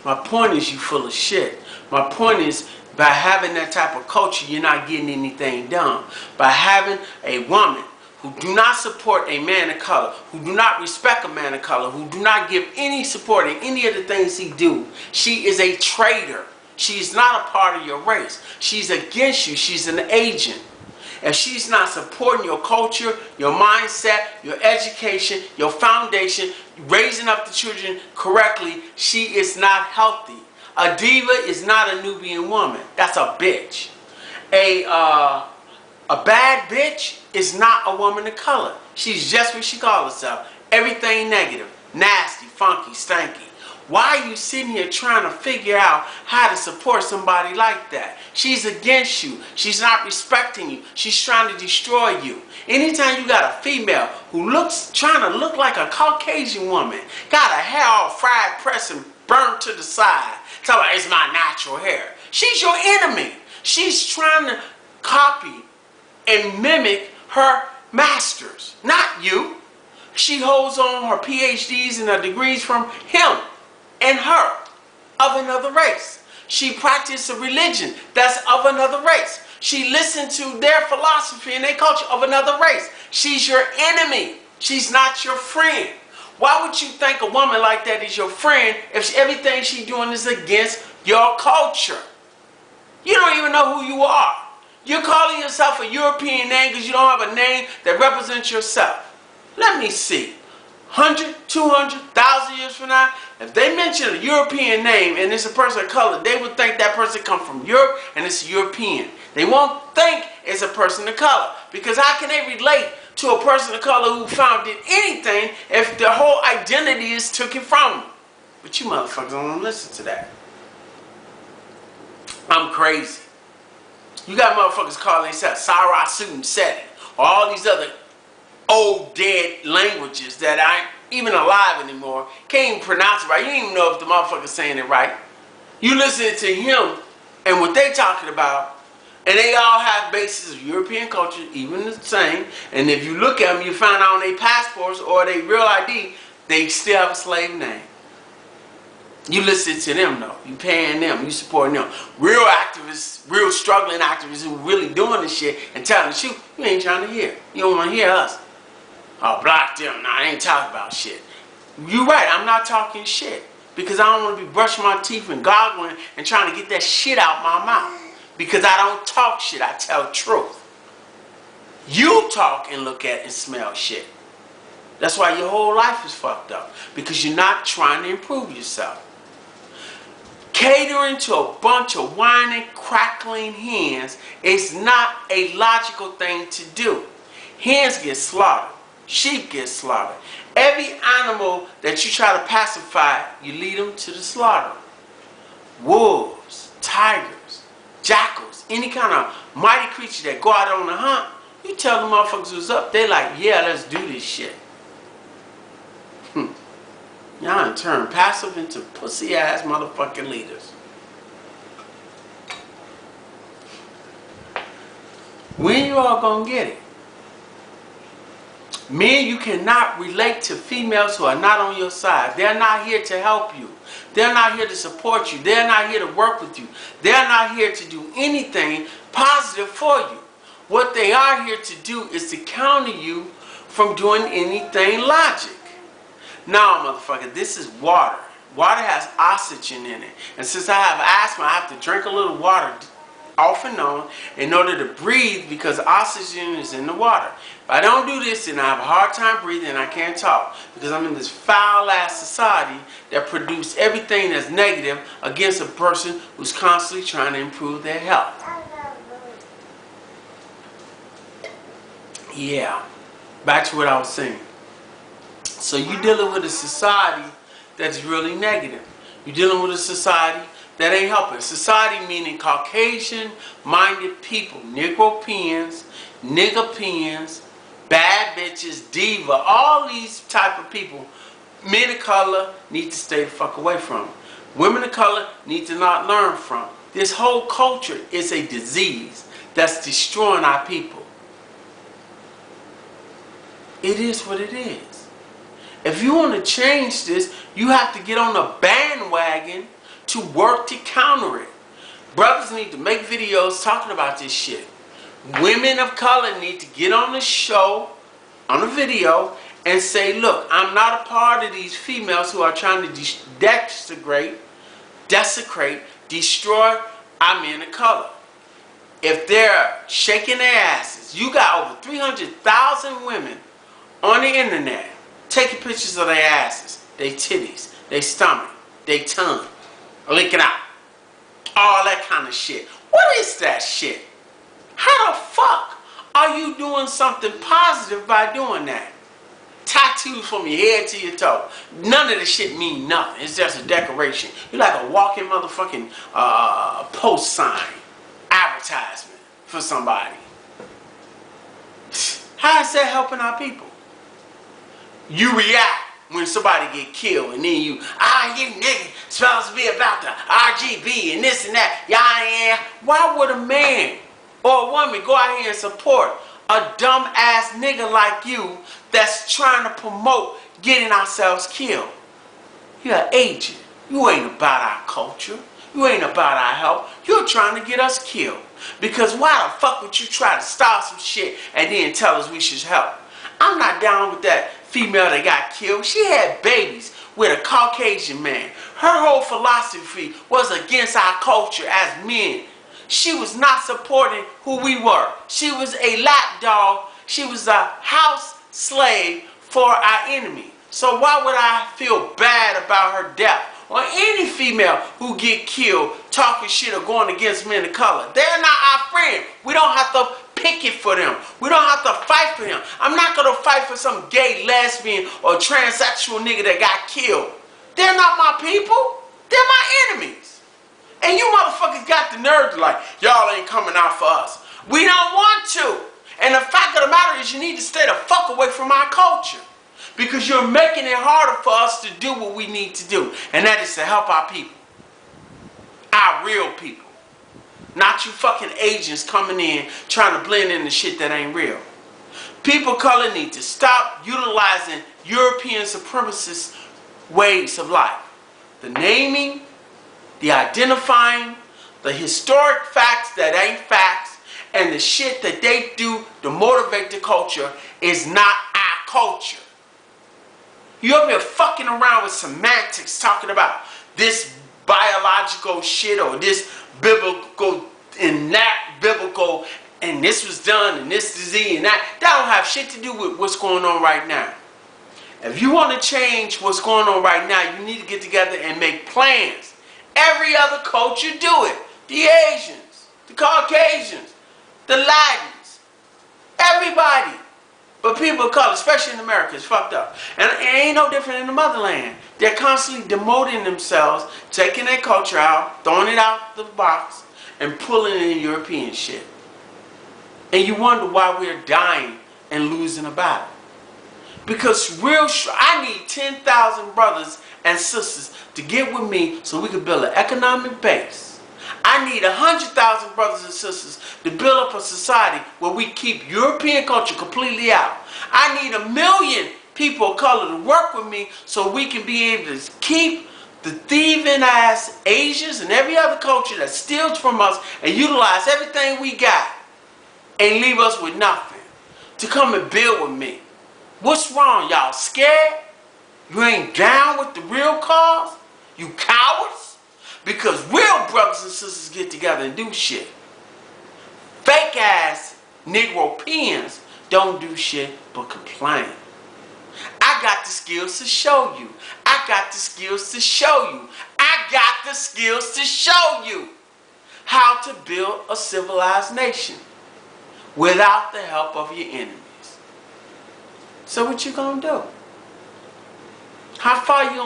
My point is you full of shit. My point is by having that type of culture, you're not getting anything done. By having a woman who do not support a man of color, who do not respect a man of color, who do not give any support in any of the things he do, she is a traitor. She's not a part of your race. She's against you. She's an agent. If she's not supporting your culture, your mindset, your education, your foundation, raising up the children correctly, she is not healthy. A diva is not a Nubian woman. That's a bitch. A bad bitch is not a woman of color. She's just what she calls herself. Everything negative, nasty, funky, stanky. Why are you sitting here trying to figure out how to support somebody like that? She's against you. She's not respecting you. She's trying to destroy you. Anytime you got a female who trying to look like a Caucasian woman, got her hair all fried, pressed, and burned to the side, tell her it's my natural hair. She's your enemy. She's trying to copy and mimic her masters, not you. She holds on her PhDs and her degrees from him and her, of another race. She practiced a religion that's of another race. She listened to their philosophy and their culture of another race. She's your enemy. She's not your friend. Why would you think a woman like that is your friend if everything she's doing is against your culture? You don't even know who you are. You're calling yourself a European name because you don't have a name that represents yourself. Let me see. 100, 200, 1,000 years from now, if they mention a European name and it's a person of color, they would think that person comes from Europe and it's a European. They won't think it's a person of color, because how can they relate to a person of color who founded anything if their whole identity is taken from them? But you motherfuckers don't want to listen to that. I'm crazy. You got motherfuckers calling themselves Sarah Suit Seti, or all these other old dead languages that aren't even alive anymore. Can't even pronounce it right. You don't even know if the motherfucker's saying it right. You listen to him and what they talking about, and they all have bases of European culture, even the same. And if you look at them, you find out on their passports or their real ID, they still have a slave name. You listen to them though. You paying them. You supporting them. Real activists, real struggling activists who really doing this shit and telling the truth, you ain't trying to hear. You don't want to hear us. Oh, block them. Nah, I ain't talking about shit. You're right. I'm not talking shit. Because I don't want to be brushing my teeth and goggling and trying to get that shit out my mouth. Because I don't talk shit. I tell truth. You talk and look at and smell shit. That's why your whole life is fucked up. Because you're not trying to improve yourself. Catering to a bunch of whining, crackling hens is not a logical thing to do. Hens get slaughtered. Sheep get slaughtered. Every animal that you try to pacify, you lead them to the slaughter. Wolves, tigers, jackals, any kind of mighty creature that go out on the hunt, you tell the motherfuckers who's up, they like, yeah, let's do this shit. Y'all turn passive into pussy ass motherfucking leaders. When you all gonna get it? Men, you cannot relate to females who are not on your side. They're not here to help you. They're not here to support you. They're not here to work with you. They're not here to do anything positive for you. What they are here to do is to counter you from doing anything logic. Now, motherfucker, this is water. Water has oxygen in it. And since I have asthma, I have to drink a little water off and on in order to breathe, because oxygen is in the water. If I don't do this, then I have a hard time breathing and I can't talk, because I'm in this foul-ass society that produces everything that's negative against a person who's constantly trying to improve their health. Yeah, back to what I was saying. So you're dealing with a society that's really negative. You're dealing with a society that ain't helping. Society meaning Caucasian-minded people, Nergopeans, Nergopeans, bad bitches, diva, all these type of people. Men of color need to stay the fuck away from. Women of color need to not learn from. This whole culture is a disease that's destroying our people. It is what it is. If you want to change this, you have to get on the bandwagon to work to counter it. Brothers need to make videos talking about this shit. Women of color need to get on the show, on a video, and say, look, I'm not a part of these females who are trying to desecrate, destroy our men of color. If they're shaking their asses, you got over 300,000 women on the internet taking pictures of their asses, their titties, their stomach, their tongue, licking out. All that kind of shit. What is that shit? How the fuck are you doing something positive by doing that? Tattoos from your head to your toe. None of this shit mean nothing. It's just a decoration. You're like a walking motherfucking post sign. Advertisement for somebody. How is that helping our people? You react when somebody get killed, and then you nigga supposed to be about the RGB and this and that. Yeah. Why would a man or a woman go out here and support a dumb ass nigga like you that's trying to promote getting ourselves killed? You're an agent. You ain't about our culture. You ain't about our help. You're trying to get us killed. Because why the fuck would you try to start some shit and then tell us we should help? I'm not down with that female that got killed. She had babies with a Caucasian man. Her whole philosophy was against our culture as men. She was not supporting who we were. She was a lapdog. She was a house slave for our enemy. So why would I feel bad about her death? Or any female who get killed talking shit or going against men of color. They're not our friend. We don't have to picket for them. We don't have to fight for them. I'm not going to fight for some gay, lesbian, or transsexual nigga that got killed. They're not my people. They're my enemies. And you motherfuckers got the nerve to like, y'all ain't coming out for us. We don't want to. And the fact of the matter is you need to stay the fuck away from our culture. Because you're making it harder for us to do what we need to do. And that is to help our people. Our real people. Not you fucking agents coming in trying to blend in the shit that ain't real. People of color need to stop utilizing European supremacist ways of life. The naming, the identifying, the historic facts that ain't facts, and the shit that they do to motivate the culture is not our culture. You up here fucking around with semantics talking about this biological shit or this biblical and that biblical and this was done and this disease and that. That don't have shit to do with what's going on right now. If you want to change what's going on right now, you need to get together and make plans. Every other culture do it. The Asians, the Caucasians, the Latins, everybody. But people of color, especially in America, is fucked up. And it ain't no different in the motherland. They're constantly demoting themselves, taking their culture out, throwing it out the box, and pulling in European shit. And you wonder why we're dying and losing a battle. Because I need 10,000 brothers and sisters to get with me so we can build an economic base. I need 100,000 brothers and sisters to build up a society where we keep European culture completely out. I need 1 million people of color to work with me so we can be able to keep the thieving ass Asians and every other culture that steals from us and utilize everything we got and leave us with nothing. To come and build with me. What's wrong? Y'all scared? You ain't down with the real cause? You cowards? Because real brothers and sisters get together and do shit. Fake ass Nergopeans don't do shit but complain. I got the skills to show you. I got the skills to show you. I got the skills to show you how to build a civilized nation without the help of your enemies. So what you gonna do? How far you